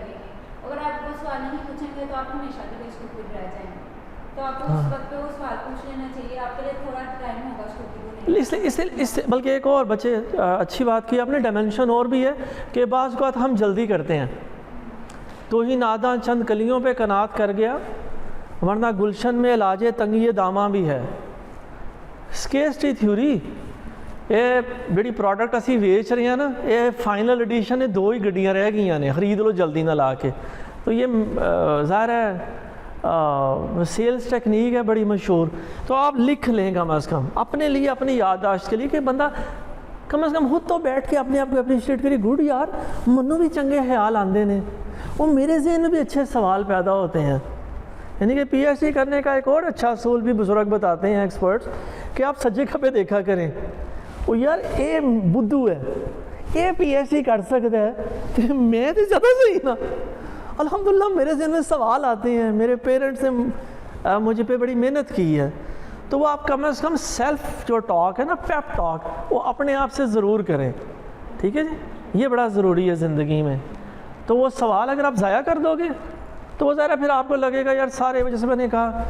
लगेंगे। अगर आप वो सवाल नहीं पूछेंगे तो आप हमेशा के लिए स्टूपिड रह जाएंगे। तो आपको उस वक्त पे वो सवाल पूछ लेना चाहिए, आपके लिए थोड़ा टाइम होगा स्टूपिड होने। इससे बल्कि एक और बच्चे अच्छी बात की आपने, डायमेंशन और भी है कि बाज़ बात हम जल्दी करते हैं। तो ही नादा चंद कलियों पे कनात कर गया, वरना गुलशन में इलाजे तंगी दामा भी है। स्केर्सिटी थ्योरी ये ਜਿਹੜੀ प्रोडक्ट असी वेच रहे हैं ना, ये फाइनल एडिशन ने 2 ही गड्डियाँ रह गई ने, खरीद लो जल्दी ना ला के। तो ये ज़ाहिर है सेल्स टेक्निक है बड़ी मशहूर। तो आप लिख लें कम अज़ कम अपने लिए, अपनी याददाश्त के लिए, कि बंदा कम अज़ कम खुद तो बैठ के अपने आप को अप्रीशिएट करिए। गुड यार, मनु भी चंगे ख्याल आते हैं, वो मेरे ज़हन में भी अच्छे सवाल पैदा होते हैं। यानी कि PhD करने का एक और अच्छा असूल भी बुजुर्ग बताते हैं एक्सपर्ट्स, कि आप सज्जे खपे देखा करें। वो यार ये बुद्धू है, ये PhD कर सकता है, तो मैं तो ज़्यादा सही ना। अल्हम्दुलिल्लाह मेरे ज़हन में सवाल आते हैं, मेरे पेरेंट्स ने मुझे पे बड़ी मेहनत की है। तो वो आप कम से कम सेल्फ जो टॉक है ना, पेप टॉक, वो अपने आप से ज़रूर करें। ठीक है जी, ये बड़ा ज़रूरी है ज़िंदगी में। तो वो सवाल अगर आप ज़ाया कर दोगे तो वो ज़रा फिर आपको लगेगा यार सारे, जैसे मैंने कहा,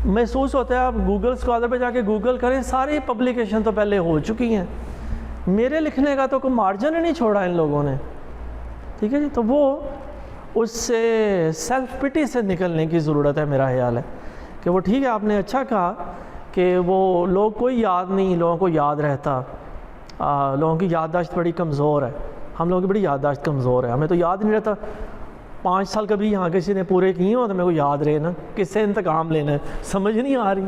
महसूस होता है। आप गूगल स्कॉलर पे जाके गूगल करें, सारी पब्लिकेशन तो पहले हो चुकी हैं, मेरे लिखने का तो कोई मार्जिन ही नहीं छोड़ा इन लोगों ने। ठीक है जी, तो वो उससे सेल्फ पिटी से निकलने की ज़रूरत है। मेरा ख्याल है कि वो, ठीक है आपने अच्छा कहा कि वो लोग कोई याद नहीं, लोगों को याद रहता, लोगों की याददाश्त बड़ी कमज़ोर है। हम लोगों की बड़ी याददाश्त कमज़ोर है, हमें तो याद नहीं रहता। 5 साल कभी यहाँ किसी ने पूरे किए हो तो मेरे को याद रहे ना, किससे इंतकाम लेना है, समझ नहीं आ रही।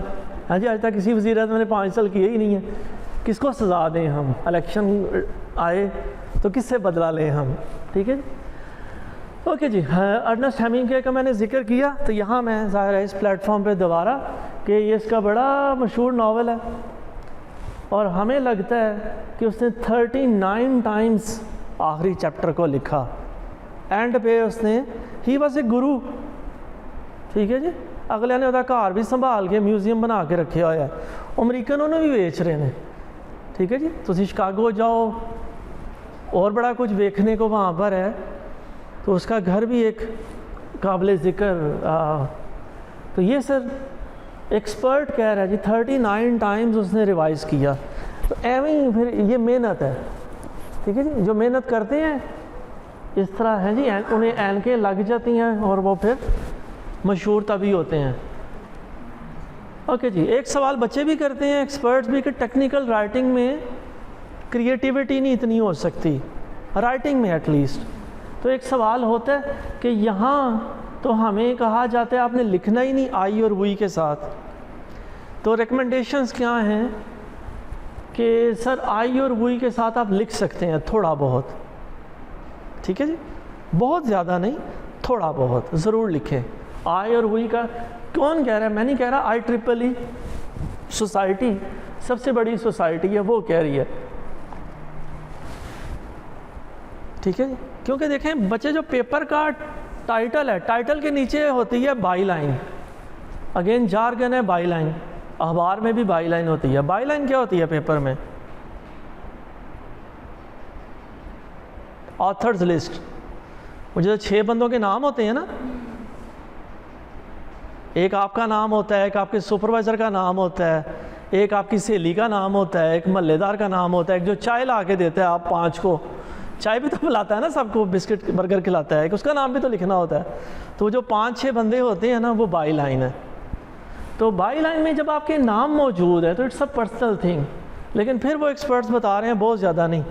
हाँ जी, आज तक किसी वज़ीर मैंने 5 साल किए ही नहीं है, किसको सज़ा दें हम? इलेक्शन आए तो किससे बदला लें हम? ठीक है जी, ओके जी। अर्नेस्ट हेमिंग्वे का मैंने जिक्र किया, तो यहाँ मैं ज़ाहिर है इस प्लेटफॉर्म पे दोबारा कि ये इसका बड़ा मशहूर नावल है, और हमें लगता है कि उसने 39 टाइम्स आखिरी चैप्टर को लिखा। एंड पे उसने, ही वॉज ए गुरु। ठीक है जी, अगले ने उसका घर भी संभाल के म्यूजियम बना के रखे हुआ है, अमरीकन उन्होंने भी बेच रहे हैं। ठीक है जी, तो शिकागो जाओ, और बड़ा कुछ देखने को वहाँ पर है, तो उसका घर भी एक काबिल ज़िक्र। तो ये सर एक्सपर्ट कह रहा है जी 39 टाइम्स उसने रिवाइज़ किया। तो एवं ही फिर ये मेहनत है। ठीक है जी, जो मेहनत करते हैं इस तरह है जी, उन्हें ऐनकें लग जाती हैं और वो फिर मशहूर तभी होते हैं। ओके जी, एक सवाल बच्चे भी करते हैं, एक्सपर्ट्स भी, कि टेक्निकल राइटिंग में क्रिएटिविटी नहीं इतनी हो सकती, राइटिंग में एटलीस्ट। तो एक सवाल होता है कि यहाँ तो हमें कहा जाता है आपने लिखना ही नहीं आई और वी के साथ। तो रिकमेंडेशंस क्या हैं कि सर आई और वी के साथ आप लिख सकते हैं थोड़ा बहुत। ठीक है जी, बहुत ज़्यादा नहीं, थोड़ा बहुत ज़रूर लिखें। आई और वी का कौन कह रहा है? मैं नहीं कह रहा। IEEE सोसाइटी सबसे बड़ी सोसाइटी है, वो कह रही है। ठीक है जी, क्योंकि देखें बच्चे, जो पेपर का टाइटल है, टाइटल के नीचे होती है बाई लाइन। अगेन जार्गन है बाई लाइन, अखबार में भी बाई लाइन होती है। बाई लाइन क्या होती है पेपर में? Authors list. वो जो 6 बंदों के नाम होते हैं ना, एक आपका नाम होता है, एक आपके सुपरवाइज़र का नाम होता है, एक आपकी सहेली का नाम होता है, एक महल्लेदार का नाम होता है, एक जो चाय ला के देता है आप 5 को, चाय भी तो पिलाता है ना सबको, बिस्किट बर्गर खिलाता है, उसका नाम भी तो लिखना होता है। तो जो 5-6 बंदे होते हैं ना, वो बाई लाइन है। तो बाई लाइन में जब आपके नाम मौजूद है तो इट्स अ पर्सनल थिंग, लेकिन फिर वो एक्सपर्ट्स बता रहे हैं बहुत ज़्यादा नहीं,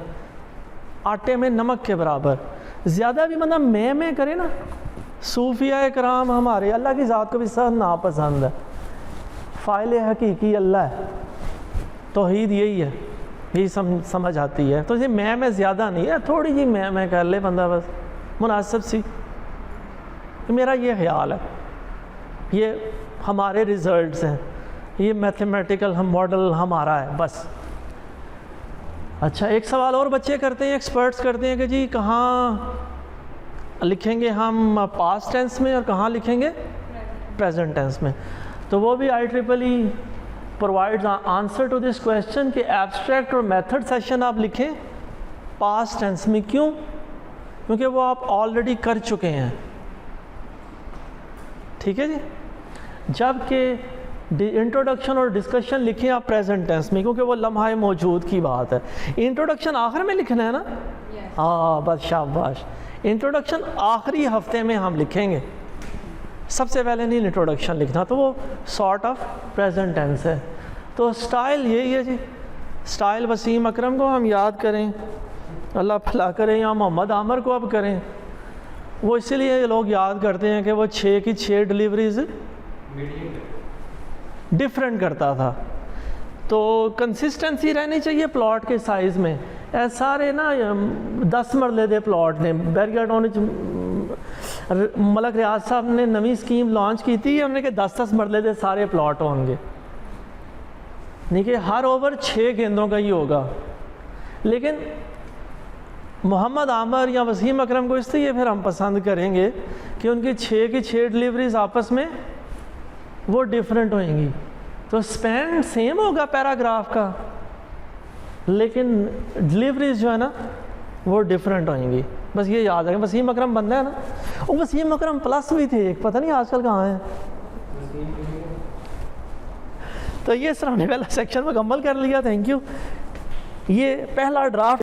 आटे में नमक के बराबर। ज़्यादा भी मतलब मैं करे ना, सूफिया कराम हमारे अल्लाह की ज़ात को भी सब नापसंद है। फ़ाइल हकीकी अल्लाह है, तौहीद यही है, यही समझ आती है। तो ये मैं ज़्यादा नहीं है, थोड़ी जी मैं कर ले बंदा, बस मुनासिब सी। मेरा ये ख्याल है, ये हमारे रिज़ल्ट्स हैं, ये मैथमेटिकल हम मॉडल हमारा है बस। अच्छा, एक सवाल और बच्चे करते हैं, एक्सपर्ट्स करते हैं कि जी कहाँ लिखेंगे हम पास्ट टेंस में और कहाँ लिखेंगे प्रेजेंट टेंस में। तो वो भी IEEE provides answer to this question कि एब्स्ट्रैक्ट और मेथड सेशन आप लिखें पास्ट टेंस में। क्यों? क्योंकि वो आप ऑलरेडी कर चुके हैं, ठीक है जी। जबकि इंट्रोडक्शन और डिस्कशन लिखें आप प्रेजेंट टेंस में, क्योंकि वो लम्हा मौजूद की बात है। इंट्रोडक्शन आखिर में लिखना है ना, हाँ बस शाबाश। इंट्रोडक्शन आखिरी हफ्ते में हम लिखेंगे, सबसे पहले नहीं इंट्रोडक्शन लिखना, तो वो सॉर्ट ऑफ प्रेजेंट टेंस है। तो स्टाइल यही है जी। स्टाइल वसीम अकरम को हम याद करें, अल्लाह भला करें, या मोहम्मद आमर को अब करें। वो इसलिए लोग याद करते हैं कि वो 6 की 6 डिलीवरीज डिफरेंट करता था। तो कंसिस्टेंसी रहनी चाहिए प्लॉट के साइज़ में। ऐसे सारे ना 10 मरले दे प्लॉट ने बैरियाटाउन मलक रियाज साहब ने नवी स्कीम लॉन्च की थी, हमने कि 10-10 मरले दे सारे प्लॉट होंगे, नहीं कि हर ओवर 6 गेंदों का ही होगा। लेकिन मोहम्मद आमर या वसीम अकरम को इसलिए फिर हम पसंद करेंगे कि उनकी 6 की 6 डिलीवरीज आपस में वो डिफरेंट होंगी। तो स्पैन सेम होगा पैराग्राफ का, लेकिन डिलीवरीज जो है ना वो डिफरेंट होंगी। बस ये याद रखें। वसीम अकरम बंदा है ना, वो वसीम अकरम प्लस भी थे, पता नहीं आजकल कहाँ हैं। तो ये सर हमने पहला सेक्शन मुकम्मल कर लिया। Thank you. ये पहला ड्राफ्ट